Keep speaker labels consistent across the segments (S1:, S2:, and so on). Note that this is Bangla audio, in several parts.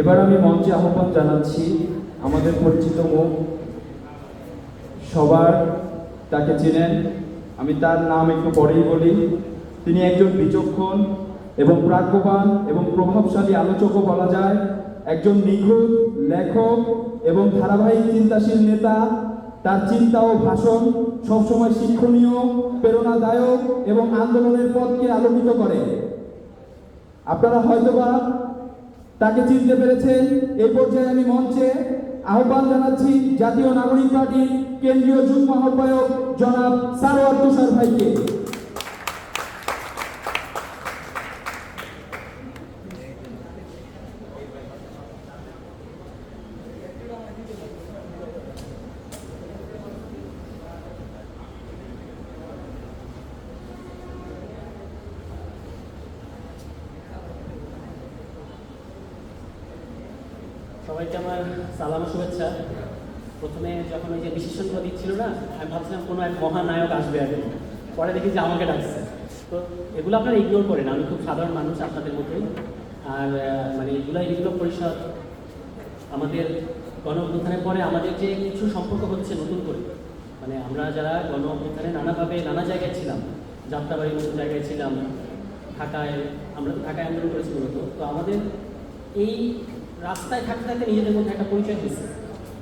S1: এবার আমি মঞ্চে আহ্বান জানাচ্ছি আমাদের পরিচিত মুখ, সবার তাকে চেনেন, আমি তার নাম একটু পরেই বলি। তিনি একজন বিচক্ষণ এবং প্রাজ্ঞবান এবং প্রভাবশালী আলোচকও বলা যায়, একজন নিখুঁত লেখক এবং ধারাবাহিক চিন্তাশীল নেতা। তার চিন্তা ও ভাষণ সবসময় শিক্ষণীয়, প্রেরণাদায়ক এবং আন্দোলনের পথকে আলোকিত করে। আপনারা হয়তোবা তাকে চিনতে পেরেছেন। এই পর্যায়ে আমি মঞ্চে আহ্বান জানাচ্ছি জাতীয় নাগরিক পার্টির কেন্দ্রীয় যুগ্ম আহ্বায়ক জনাব সারোয়ার তুষার ভাইকে।
S2: সবাইকে আমার সালাম শুভেচ্ছা। প্রথমে যখন ওই যে বিশেষণগুলো দিচ্ছিল না, আমি ভাবছিলাম কোনো এক মহানায়ক আসবে আগে, পরে দেখি যে আমাকে ডাকছে। তো এগুলো আপনারা ইগনোর করেন, আমি খুব সাধারণ মানুষ আপনাদের মতোই। আর মানে জুলাই বিপ্লব পরিষদ আমাদের গণ অভ্যুত্থানের পরে আমাদের যে কিছু সম্পর্ক হচ্ছে নতুন করে, মানে আমরা যারা গণ অভ্যুত্থানে নানাভাবে নানা জায়গায় ছিলাম, যাত্রাবাড়ির মতো জায়গায় ছিলাম, ঢাকায়, আমরা তো ঢাকায় আন্দোলন করেছি মূলত। তো আমাদের এই রাস্তায় থাকতে থাকতে নিজেদের মধ্যে একটা পরিচয় হয়েছে।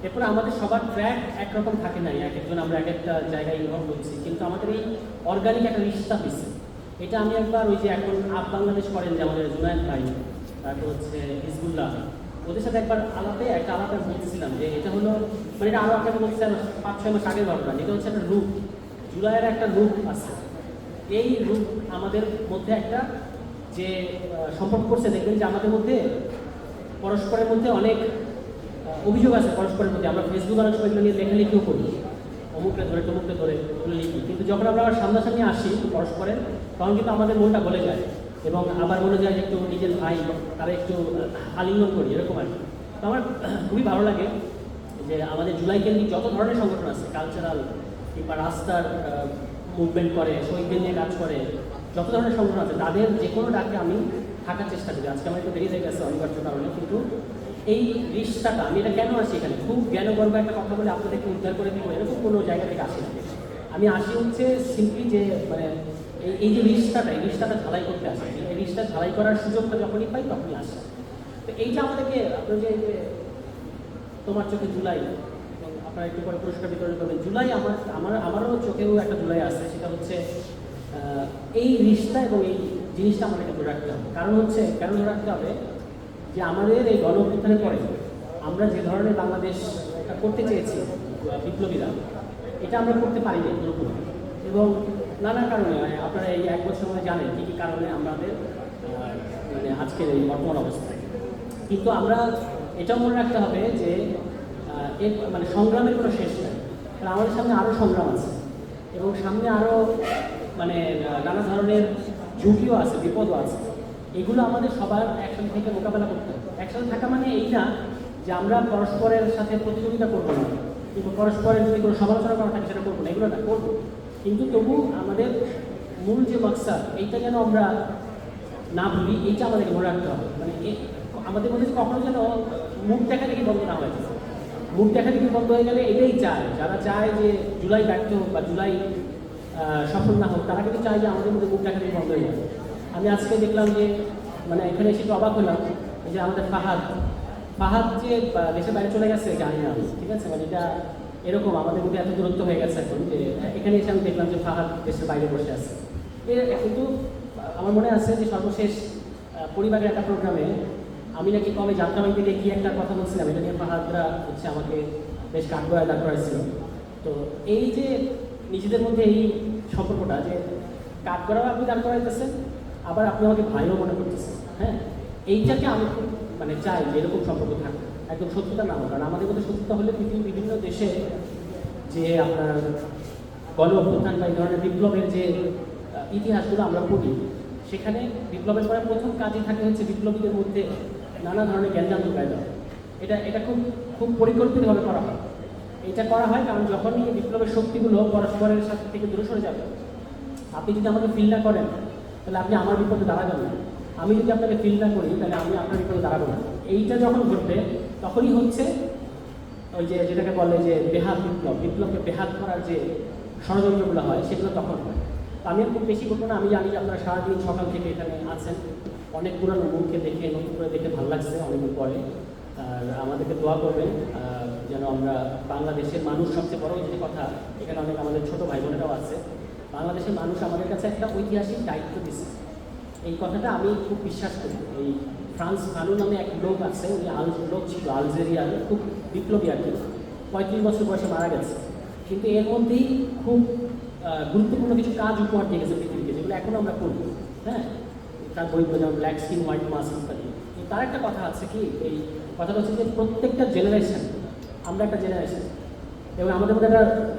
S2: এরপরে আমাদের সবার ট্র্যাক একরকম থাকে নাই, এক একজন আমরা এক একটা জায়গায় ইনভলভ হচ্ছি, কিন্তু আমাদের এই অর্গানিক একটা রিশতা হয়েছে। এটা আমি একবার ওই যে এখন আপ বাংলাদেশ করেন যে আমাদের জুনায়েদ ভাই, তারপর হচ্ছে হিজবুল্লাহ, ওদের সাথে একবার একটা আলাপে বলছিলাম যে এটা হলো, মানে এটা আরও একটা বলছি 5-6 মাস আগের ঘটনা। এটা হচ্ছে একটা রূপ, জুলাইয়ের একটা রূপ আছে। এই রূপ আমাদের মধ্যে একটা যে সম্পর্ক করছে, দেখবেন যে আমাদের মধ্যে পরস্পরের মধ্যে অনেক অভিযোগ আছে পরস্পরের মধ্যে। আমরা ফেসবুক অনেক সময় এগুলো নিয়ে লেখালেখিও করি, অমুকটা ধরে টমুকটা ধরে এগুলো লিখি, কিন্তু যখন আমরা আবার সামনাসামনি আসি পরস্পরের, তখন কিন্তু আমাদের মনটা গলে যায় এবং আবার মনে যায় যে একটু নিজের ভাই, তারা একটু আলিঙ্গন করি, এরকম আর কি। তো আমার খুবই ভালো লাগে যে আমাদের জুলাই কেন্দ্রিক যত ধরনের সংগঠন আছে, কালচারাল কিংবা রাস্তার মুভমেন্ট করে, শহীদদের নিয়ে কাজ করে, যত ধরনের সংগঠন আছে, তাদের যে কোনো ডাকে আমি থাকার চেষ্টা করি। আজকে আমার একটু দেরি হয়ে গেছে অনিবার্য কারণে, কিন্তু এই রিশতাটা, আমি এটা কেন আসি এখানে, খুব জ্ঞানগর্ব একটা কথা বলে আপনাদেরকে উদ্ধার করে দিব এরকম কোনো জায়গা থেকে আসি না। আমি আসি হচ্ছে সিম্পলি যে মানে এই যে রিশতাটা, এই রিশতাটা ঝালাই করতে আসি। এই রিশতা ঝালাই করার সুযোগটা যখনই পাই তখনই আসে। তো এইটা আমাদেরকে, আপনার যে তোমার চোখে জুলাই, আপনারা একটু পরে পুরস্কার বিতরণ করবেন, জুলাই আমারও চোখেও একটা জুলাই আছে। সেটা হচ্ছে এই রিশতা এবং এই জিনিসটা আমাদেরকে ধরে রাখতে হবে। কারণ হচ্ছে কেন ধরে রাখতে হবে, যে আমাদের এই গণ অভ্যুত্থানের পরে আমরা যে ধরনের বাংলাদেশ করতে চেয়েছি বিপ্লবীরা, এটা আমরা করতে পারিনি পুরোপুরি, এবং নানা কারণে আপনারা এই 1 বছর মধ্যে জানেন কী কী কারণে আমাদের মানে আজকের এই বর্তমান অবস্থায়। কিন্তু আমরা এটাও মনে রাখতে হবে যে এর মানে সংগ্রামের কোনো শেষ নেই, কারণ আমাদের সামনে আরও সংগ্রাম আছে এবং সামনে আরও মানে নানা ধরনের ঝুঁকিও আছে, বিপদও আছে। এগুলো আমাদের সবার একসাথে থেকে মোকাবেলা করতে হবে। একসাথে থাকা মানে এই না যে আমরা পরস্পরের সাথে প্রতিযোগিতা করবো না, কিন্তু পরস্পরের যদি কোনো সমালোচনা করা থাকে সেটা করবো না, এগুলো না করবো, কিন্তু তবু আমাদের মূল যে মাকসাদ এইটা যেন আমরা না ভুলি, এইটা আমাদেরকে মনে রাখতে হবে। মানে আমাদের মধ্যে কখনো যেন মুখ দেখা দেখি বন্ধ না হয়ে যায়। মুখ দেখা দেখি বন্ধ হয়ে গেলে এটাই চায়, যারা চায় যে জুলাই ব্যর্থ হোক বা জুলাই সফল না হোক, তারা কিন্তু চায় যে আমাদের মধ্যে মুখ দেখা দেখি বন্ধ হয়ে যাবে। আমি আজকে দেখলাম যে মানে এখানে এসে একটু অবাক হলাম যে আমাদের ফাহাদ যে দেশের বাইরে চলে গেছে জানি না আমি, ঠিক আছে, মানে এটা এরকম আমাদের মধ্যে এত দূরত্ব হয়ে গেছে এখন যে এখানে এসে আমি দেখলাম যে ফাহাদ দেশের বাইরে বসে আছে। কিন্তু আমার মনে আছে যে সর্বশেষ পরিবারের একটা প্রোগ্রামে আমি নাকি কবে যাত্রাবাড়ি থেকে কি একটা কথা বলছিলাম, এটা নিয়ে ফাহাদরা হচ্ছে আমাকে বেশ কাঠগড়ায় দাঁড় করাইছিল। তো এই যে নিজেদের মধ্যে এই সম্পর্কটা, যে কাঠগড়াও আপনি দাঁড় করাইতেছেন, আবার আপনি আমাকে ভাইও মনে করতেছেন, হ্যাঁ, এইটাকে আমি খুব মানে চাই যে এরকম সম্পর্ক থাকবে, একদম শত্রুতা না হোক। কারণ আমাদের মধ্যে শত্রুতা হলে পৃথিবীর বিভিন্ন দেশে যে আপনার গণ অভ্যুত্থান বা এই ধরনের বিপ্লবের যে ইতিহাসগুলো আমরা পড়ি, সেখানে বিপ্লবের পরে প্রথম কাজই থাকে হচ্ছে বিপ্লবীদের মধ্যে নানা ধরনের জ্ঞানজাম ঢুকায় দেওয়া। এটা খুব খুব পরিকল্পিতভাবে করা হয়। এটা করা হয় কারণ যখনই বিপ্লবের শক্তিগুলো পরস্পরের সাথে থেকে দূরে সরে যাবে, আপনি যদি আমাকে ফিল না করেন তাহলে আপনি আমার বিপদে দাঁড়াবেন না, আমি যদি আপনাকে ফিল না করি তাহলে আমি আপনার বিপদে দাঁড়াবো না। এইটা যখন ঘটবে তখনই হচ্ছে ওই যে যেটাকে বলে যে বেহাত বিপ্লব, বিপ্লবকে বেহাত করার যে ষড়যন্ত্রগুলো হয় সেগুলো তখন হয়। তো আমি আর খুব বেশি বলবো না, আমি জানি যে আপনারা সারাদিন সকাল থেকে এখানে আছেন, অনেক পুরানো মুখকে দেখে নতুন করে দেখে ভালো লাগছে অনেকদিন পরে। আর আমাদেরকে দোয়া করবেন যেন আমরা বাংলাদেশের মানুষ, সবচেয়ে বড় যে কথা, এখানে অনেক আমাদের ছোট ভাই বোনেরাও আছে, বাংলাদেশের মানুষ আমাদের কাছে একটা ঐতিহাসিক দায়িত্ব দিচ্ছে। এই কথাটা আমি খুব বিশ্বাস করি। এই ফ্রান্স ফানু নামে এক লোক আছে, উনি লোক ছিল আলজেরিয়ার, খুব বিপ্লবী আর কি, 35 বছর বয়সে মারা গেছে। কিন্তু এর মধ্যেই খুব গুরুত্বপূর্ণ কিছু কাজ উপহার দিয়ে গেছে পৃথিবীকে, যেগুলো এখনও আমরা করি। হ্যাঁ, তার বইগুলো যেমন ব্ল্যাক স্কিন হোয়াইট মাস্ক ইত্যাদি। তো তার একটা কথা আছে কি, এই কথাটা হচ্ছে যে প্রত্যেকটা জেনারেশন, আমরা একটা জেনারেশন এবং আমাদের মধ্যে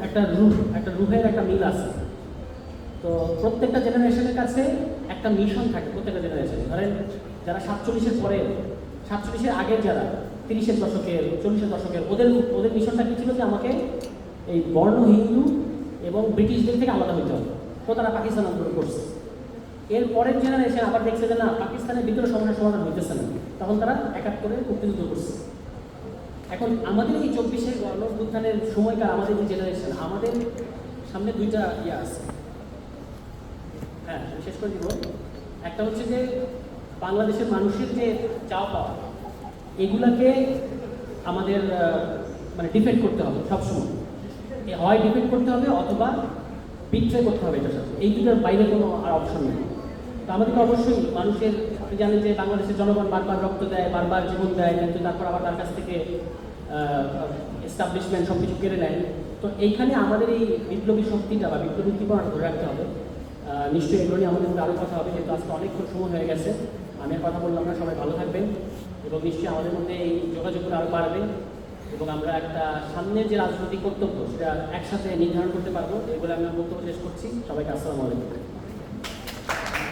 S2: একটা রুহের একটা মিল আছে। তো প্রত্যেকটা জেনারেশনের কাছে একটা মিশন থাকে, প্রত্যেকটা জেনারেশনে। ধরেন যারা 47-এর পরে, 47-এর আগের যারা 30-এর দশকের 40-এর দশকের, ওদের মিশনটা কী ছিল যে আমাকে এই বর্ণ হিন্দু এবং ব্রিটিশদের থেকে আলাদা হইতে হবে। তো তারা পাকিস্তান আন্দোলন করছে। এর পরের জেনারেশন আবার দেখছে যে না, পাকিস্তানের ভিতরে সমস্যার সমাধান হইতেছে না, তখন তারা 71-এ মুক্তিযুদ্ধ করছে। এখন আমাদের এই 24-এর গণঅভ্যুত্থানের সময়কার আমাদের যে জেনারেশন, আমাদের সামনে দুইটা ইয়ে আছে। হ্যাঁ, শেষ করে দিব। একটা হচ্ছে যে বাংলাদেশের মানুষের যে চাওয়া পাওয়া, এগুলাকে আমাদের মানে ডিফেন্ড করতে হবে সবসময়। হয় ডিফেন্ড করতে হবে অথবা বিট্রে করতে হবে এটার সাথে, এই দুটার বাইরে কোনো আর অপশন নেই। তো আমাদেরকে অবশ্যই মানুষের, আপনি জানেন যে বাংলাদেশের জনগণ বারবার রক্ত দেয়, বারবার জীবন দেয়, কিন্তু তারপর আবার তার কাছ থেকে এস্টাবলিশমেন্ট সব কিছু কেড়ে নেয়। তো এইখানে আমাদের এই বিপ্লবী শক্তিটা বা বিপ্লবী উদ্দীপনা ধরে রাখতে হবে। নিশ্চয়ই এগুলো নিয়ে আমাদের মধ্যে আরও কথা হবে, কিন্তু আজকে অনেকক্ষণ সময় হয়ে গেছে। আমি আর কথা বললাম না, সবাই ভালো থাকবেন এবং নিশ্চয়ই আমাদের মধ্যে এই যোগাযোগগুলো আরও বাড়বে এবং আমরা একটা সামনের যে রাজনৈতিক কর্তব্য সেটা একসাথে নির্ধারণ করতে পারবো। এগুলো আমি আমার বক্তব্য শেষ করছি। সবাইকে আসসালামু আলাইকুম।